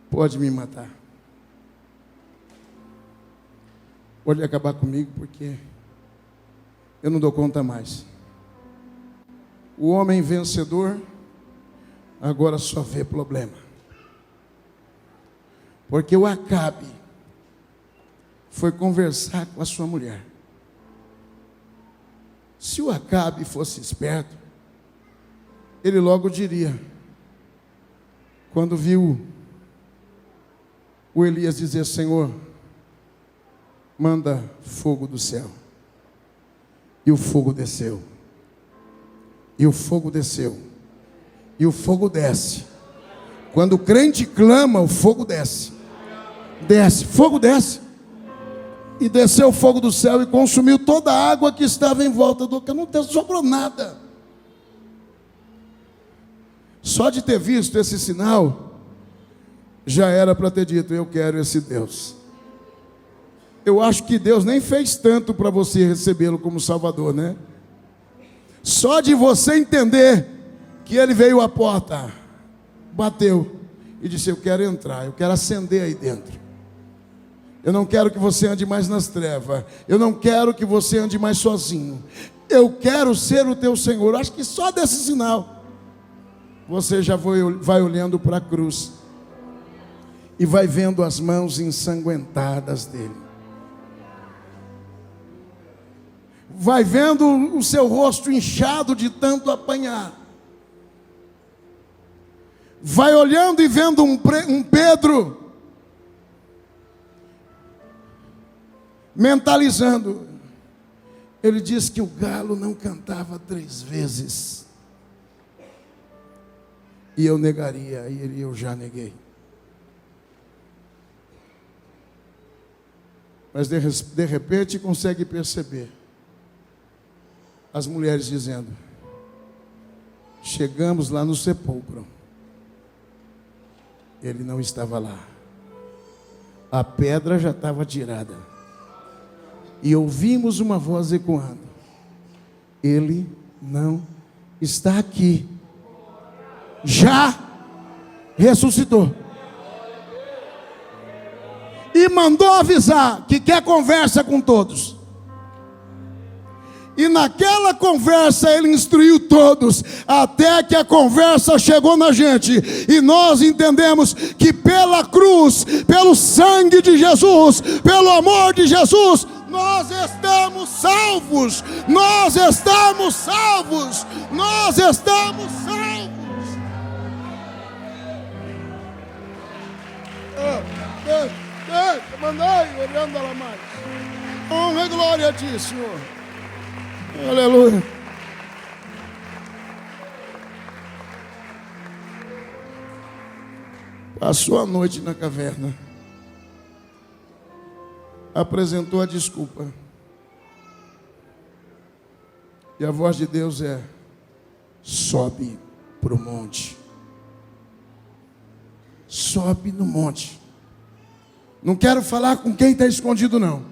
pode me matar, pode acabar comigo, porque eu não dou conta mais. O homem vencedor agora só vê problema. Porque o Acabe foi conversar com a sua mulher. Se o Acabe fosse esperto, ele logo diria, quando viu o Elias dizer: Senhor, manda fogo do céu. E o fogo desceu. E o fogo desceu. E o fogo desce. Quando o crente clama, o fogo desce. Desce, fogo desce. E desceu o fogo do céu e consumiu toda a água que estava em volta do que não sobrou nada. Só de ter visto esse sinal, já era para ter dito: eu quero esse Deus. Eu acho que Deus nem fez tanto para você recebê-lo como Salvador, né? Só de você entender que Ele veio à porta, bateu e disse: eu quero entrar, eu quero acender aí dentro. Eu não quero que você ande mais nas trevas. Eu não quero que você ande mais sozinho. Eu quero ser o teu Senhor. Acho que só desse sinal você já vai olhando para a cruz e vai vendo as mãos ensanguentadas dele. Vai vendo o seu rosto inchado de tanto apanhar. Vai olhando e vendo um Pedro mentalizando. Ele diz que o galo não cantava 3 vezes. E eu negaria, e eu já neguei. Mas de repente consegue perceber as mulheres dizendo: chegamos lá no sepulcro, ele não estava lá, a pedra já estava tirada. E ouvimos uma voz ecoando: ele não está aqui, já ressuscitou. E mandou avisar que quer conversa com todos. E naquela conversa ele instruiu todos, até que a conversa chegou na gente. E nós entendemos que pela cruz, pelo sangue de Jesus, pelo amor de Jesus, nós estamos salvos. Nós estamos salvos. Nós estamos salvos. Mandai, olhando ela mais. Honra e glória a ti, Senhor. Aleluia. Passou a noite na caverna. Apresentou a desculpa. E a voz de Deus é: sobe para o monte. Sobe no monte. Não quero falar com quem está escondido, não.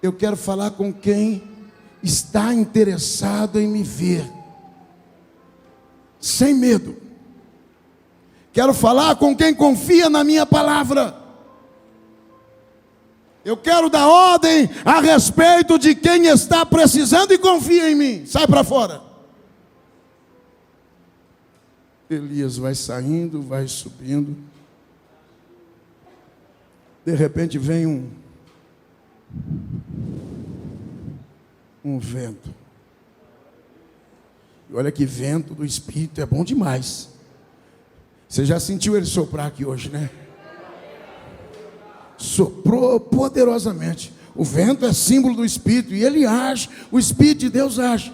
Eu quero falar com quem está interessado em me ver, sem medo. Quero falar com quem confia na minha palavra. Eu quero dar ordem a respeito de quem está precisando e confia em mim. Sai para fora. Elias vai saindo, vai subindo. De repente vem um vento. E olha que vento do Espírito é bom demais. Você já sentiu ele soprar aqui hoje, né? Soprou poderosamente. O vento é símbolo do Espírito e ele age, o Espírito de Deus age.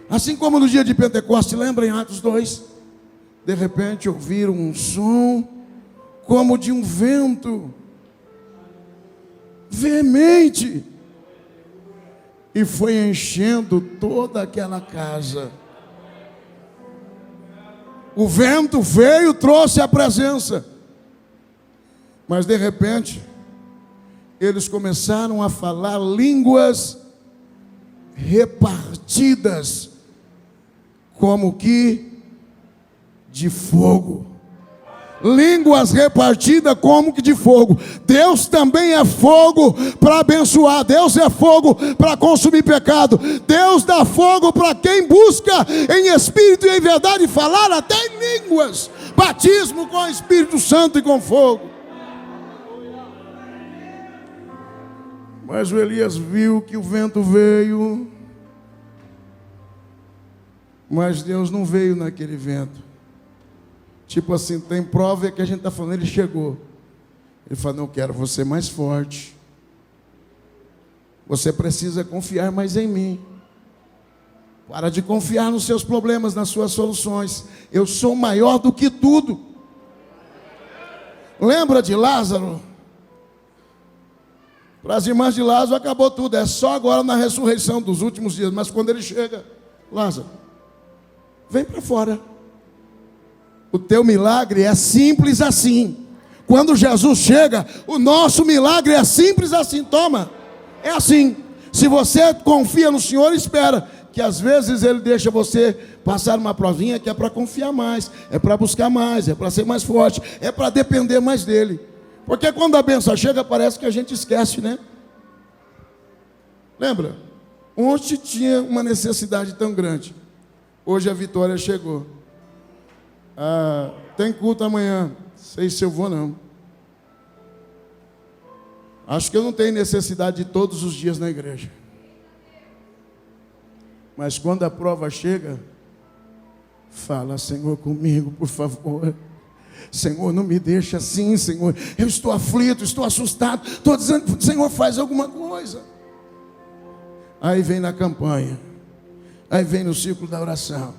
Assim como no dia de Pentecostes, lembra em Atos 2? De repente ouviram um som como de um vento veemente, e foi enchendo toda aquela casa. O vento veio, trouxe a presença, mas de repente eles começaram a falar línguas repartidas, como que de fogo. Línguas repartidas como que de fogo. Deus também é fogo para abençoar. Deus é fogo para consumir pecado. Deus dá fogo para quem busca em espírito e em verdade falar até em línguas. Batismo com o Espírito Santo e com fogo. Mas o Elias viu que o vento veio, mas Deus não veio naquele vento. Tipo assim, tem prova que a gente está falando, ele chegou. Ele falou, não, quero você mais forte. Você precisa confiar mais em mim. Para de confiar nos seus problemas, nas suas soluções. Eu sou maior do que tudo. Lembra de Lázaro? Para as irmãs de Lázaro acabou tudo. É só agora na ressurreição dos últimos dias. Mas quando ele chega, Lázaro, vem para fora. O teu milagre é simples assim. Quando Jesus chega, o nosso milagre é simples assim. Toma, é assim. Se você confia no Senhor, espera. Que às vezes Ele deixa você passar uma provinha que é para confiar mais, é para buscar mais, é para ser mais forte, é para depender mais dEle. Porque quando a bênção chega, parece que a gente esquece, né? Lembra? Ontem tinha uma necessidade tão grande. Hoje a vitória chegou. Tem culto amanhã. Sei se eu vou, não. Acho que eu não tenho necessidade de todos os dias na igreja. Mas quando a prova chega, fala, Senhor, comigo, por favor. Senhor, não me deixa assim, Senhor. Eu estou aflito, estou assustado. Estou dizendo, Senhor, faz alguma coisa. Aí vem na campanha. Aí vem no ciclo da oração.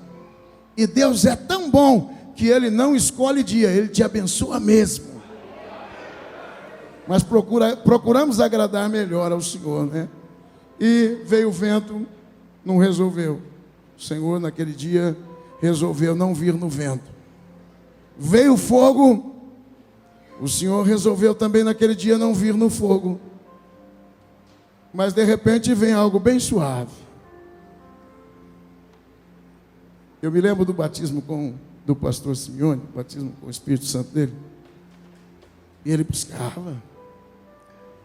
E Deus é tão bom que Ele não escolhe dia, Ele te abençoa mesmo. Mas procuramos agradar melhor ao Senhor, né? E veio o vento, não resolveu. O Senhor naquele dia resolveu não vir no vento. Veio o fogo, o Senhor resolveu também naquele dia não vir no fogo. Mas de repente vem algo bem suave. Eu me lembro do batismo do pastor Simeone, o batismo com o Espírito Santo dele. E ele buscava.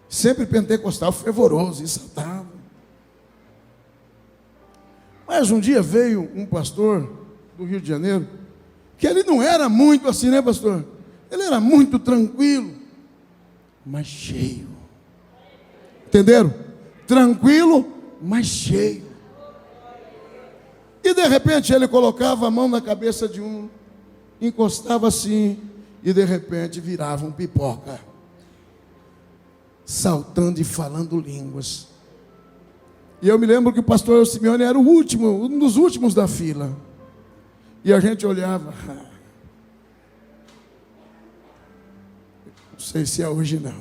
Sempre pentecostal, fervoroso, e saltava. Mas um dia veio um pastor do Rio de Janeiro, que ele não era muito assim, né, pastor? Ele era muito tranquilo, mas cheio. Entenderam? Tranquilo, mas cheio. E de repente ele colocava a mão na cabeça de um, encostava assim, e de repente virava um pipoca, saltando e falando línguas. E eu me lembro que o pastor Simeone era o último, um dos últimos da fila. E a gente olhava. Não sei se é hoje não.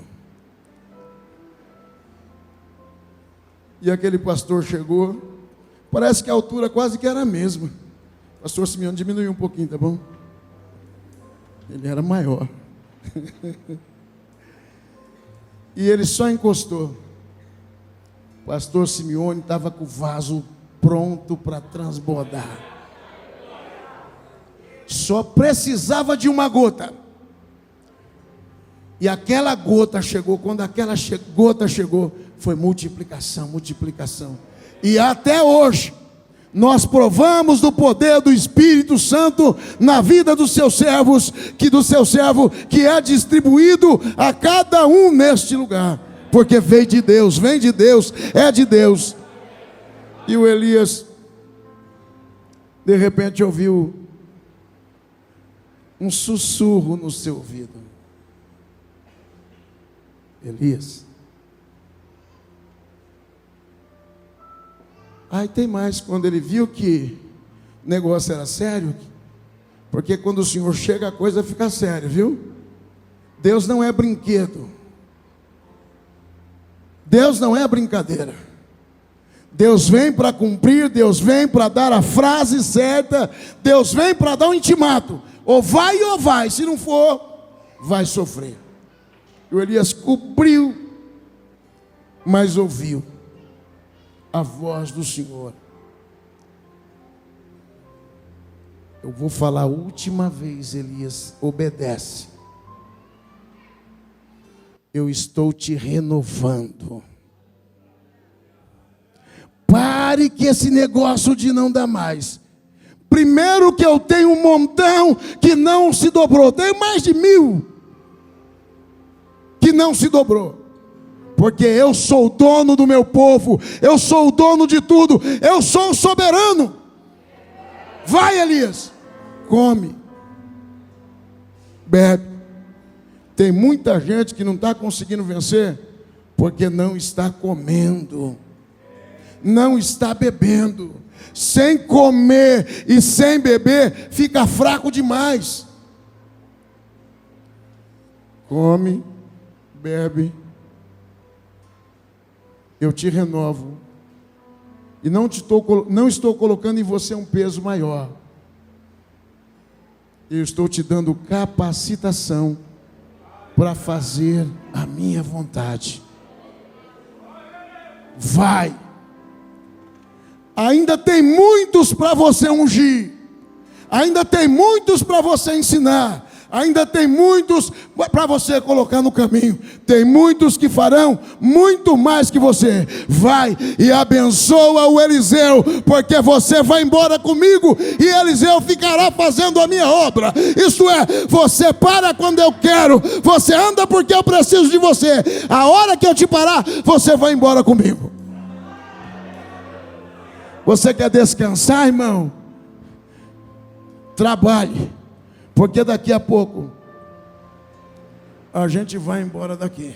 E aquele pastor chegou. Parece que a altura quase que era a mesma. O pastor Simeone diminuiu um pouquinho, tá bom? Ele era maior. E ele só encostou. O pastor Simeone estava com o vaso pronto para transbordar. Só precisava de uma gota. E aquela gota chegou. Quando aquela gota chegou, foi multiplicação, multiplicação. E até hoje, nós provamos do poder do Espírito Santo na vida dos seus servos, do seu servo, que é distribuído a cada um neste lugar. Porque veio de Deus, vem de Deus, é de Deus. E o Elias, de repente, ouviu um sussurro no seu ouvido. Elias. Aí tem mais, quando ele viu que o negócio era sério, porque quando o Senhor chega a coisa fica séria, viu? Deus não é brinquedo. Deus não é brincadeira. Deus vem para cumprir, Deus vem para dar a frase certa, Deus vem para dar um intimato. Ou vai, se não for, vai sofrer. E o Elias cobriu, mas ouviu a voz do Senhor. Eu vou falar a última vez, Elias, obedece. Eu estou te renovando. Pare que esse negócio de não dar mais. Primeiro que eu tenho um montão que não se dobrou. Tenho mais de 1000 que não se dobrou. porque eu sou o dono do meu povo, eu sou o dono de tudo, eu sou o soberano. Vai, Elias, come, bebe. Tem muita gente que não está conseguindo vencer, porque não está comendo, não está bebendo. Sem comer e sem beber, fica fraco demais. Come, bebe, eu te renovo. E não estou colocando em você um peso maior. Eu estou te dando capacitação para fazer a minha vontade. Vai. Ainda tem muitos para você ungir. Ainda tem muitos para você ensinar. Ainda tem muitos para você colocar no caminho. Tem muitos que farão muito mais que você. Vai e abençoa o Eliseu, porque você vai embora comigo e Eliseu ficará fazendo a minha obra. Isto é, você para quando eu quero, você anda porque eu preciso de você. A hora que eu te parar, você vai embora comigo. Você quer descansar, irmão? Trabalhe, porque daqui a pouco a gente vai embora daqui.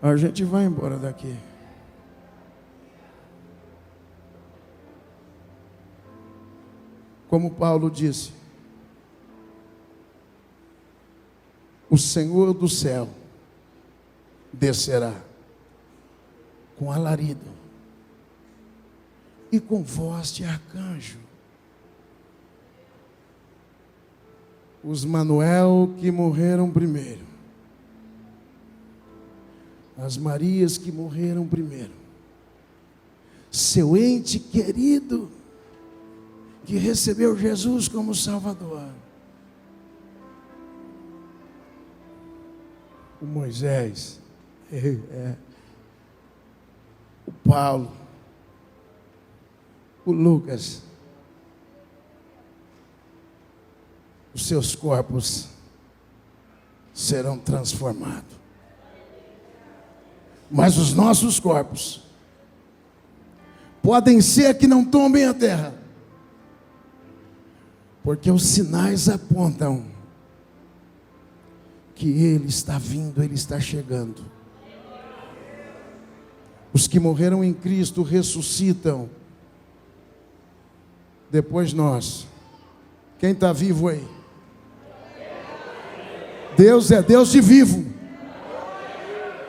A gente vai embora daqui. Como Paulo disse, o Senhor do céu descerá com alarido e com voz de arcanjo. Os Manuel que morreram primeiro, as Marias que morreram primeiro, seu ente querido que recebeu Jesus como Salvador, o Moisés, o Paulo, o Lucas, os seus corpos serão transformados. Mas os nossos corpos podem ser que não tombem a terra, porque os sinais apontam que Ele está vindo, Ele está chegando. Os que morreram em Cristo ressuscitam. Depois nós. Quem está vivo aí? Deus é Deus de vivo.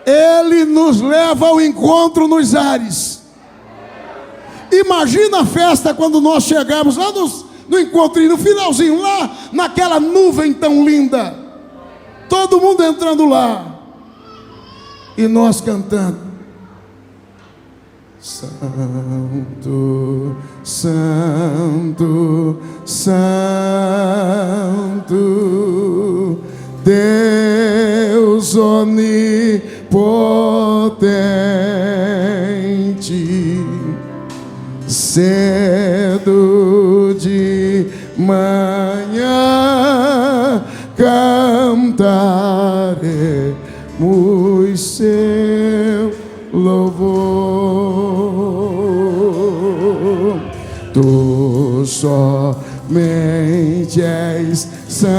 Ele nos leva ao encontro nos ares. Imagina a festa quando nós chegarmos lá no encontro, no finalzinho, lá naquela nuvem tão linda. Todo mundo entrando lá. E nós cantando. Santo, Santo, Santo, Deus onipotente, cedo de manhã cantaremos seu louvor. Tu somente és santo,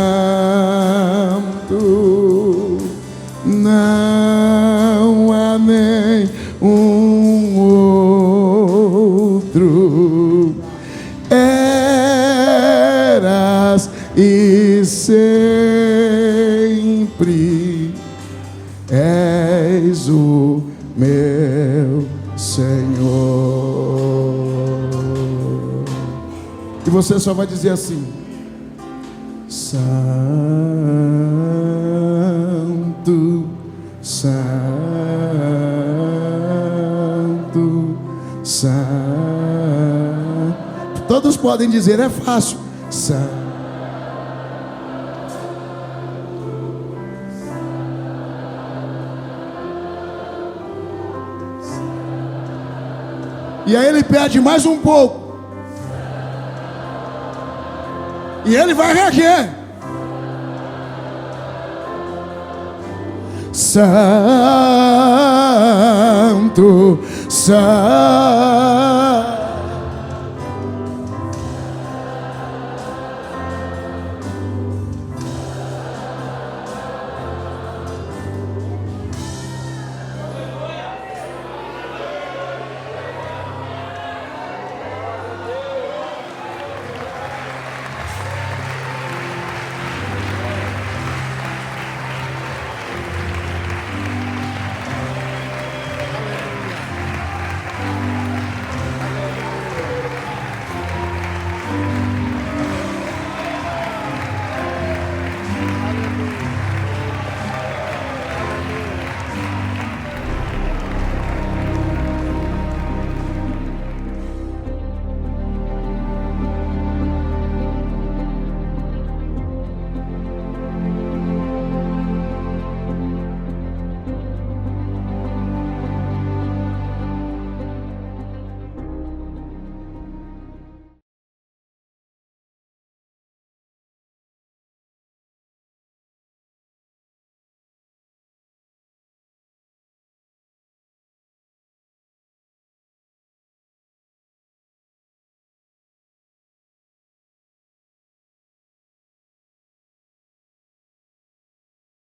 não há nenhum outro. Eras e sempre és o meu Senhor. E você só vai dizer assim: Santo, Santo, Santo. Todos podem dizer, é fácil. Santo. E aí ele pede mais um pouco. E ele vai reger. Santo, Santo.